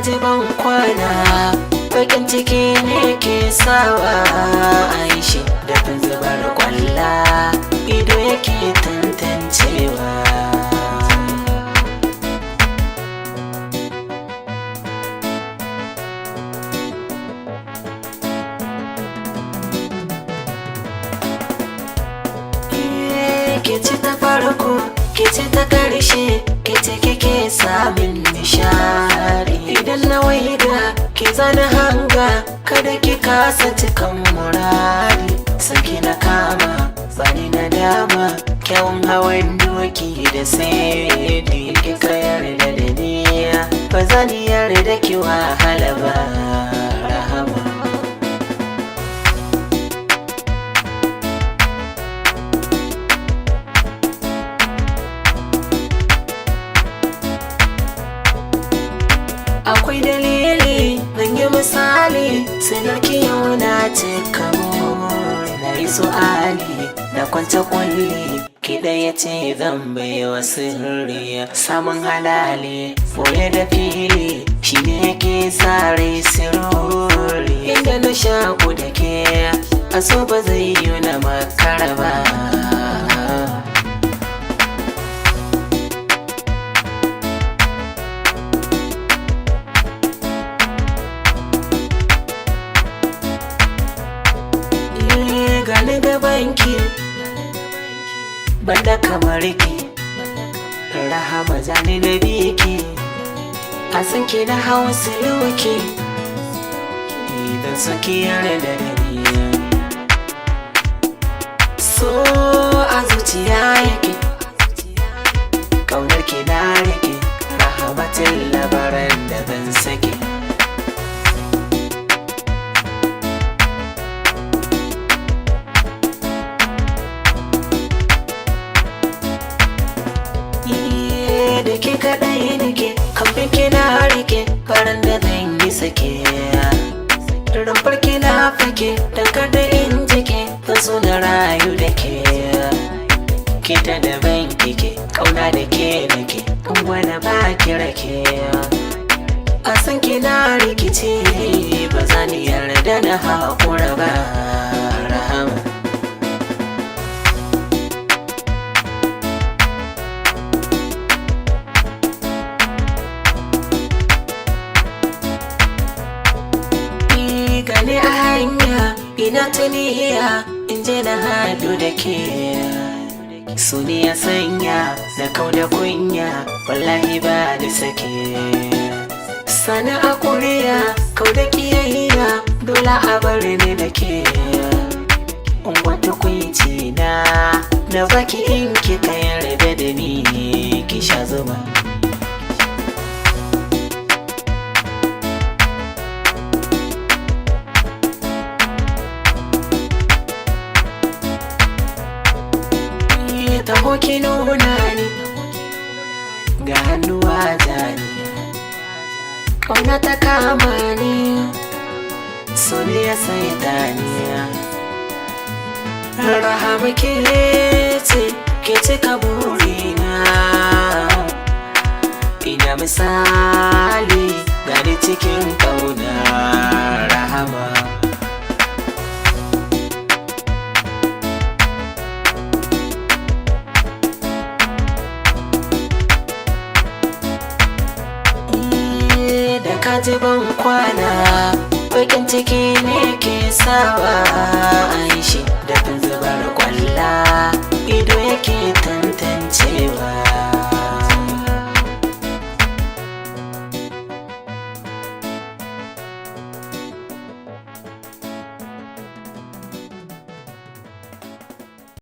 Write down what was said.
ji ban kwana, bakin ciki ne ke sawa aishi da zubar kwalla ido yake tantancewa. Kici ta farko, kici ta ƙarshe, kici kike samun nishadi. Idan na waiga ki zana hanga, kada ki kasa cikan muradi. Saki na kama, bani na dama, kyawun hawan doki da saidi. Kika yarda da niya, ba zan yarda ki wahala ba. Rahama. Akwai dalili zan yi misali, sanarki yau na cika na yi su'ali na kwanta kulli, kiɗa ya ce zan bai wa sirri. Samun halali boye da fili shi ne yake tsare sirori. Inda na shaku da ke a so ba zai yi na makara ba. Gani gabanki banda kamar ki, Rahama zani na biki, a san ki na hawa siluki, idan suki yarda da ni. So a zuciya yake, kaunar ki na rike, Rahamatin labaran da ban sake. Da ke kaɗai nake, kamfin ki na rike, faran da zan yi sake. Rumfar ki na fake, daga da in jike, zan so na rayu da ke. Kita da ban kike, kauna da ke nake, wani ba ki rake. A san ki na rikice, ba za ni yarda na haƙura ba. Rahama. Gane a hanya ina tuniya in je na haɗu da ke. Su ne ya sanya na kau da kunya, wallahi ba da sake. Sana a kuriya kau da kiyayya, dole a bari ne da ke. Wata kunci na baki in kika yarda da ni, ki sha zuma. Taho ki nuna ni ga hannuwa zani, ƙauna ta kama ni, so ne ya saita ni. Rahama ke ce ke cika burina, ina misali gani cikin ƙauna. Rahama. Ka ji ban kwana, bakin ciki ne ke sawa aishi da zubar kwalla ido yake tan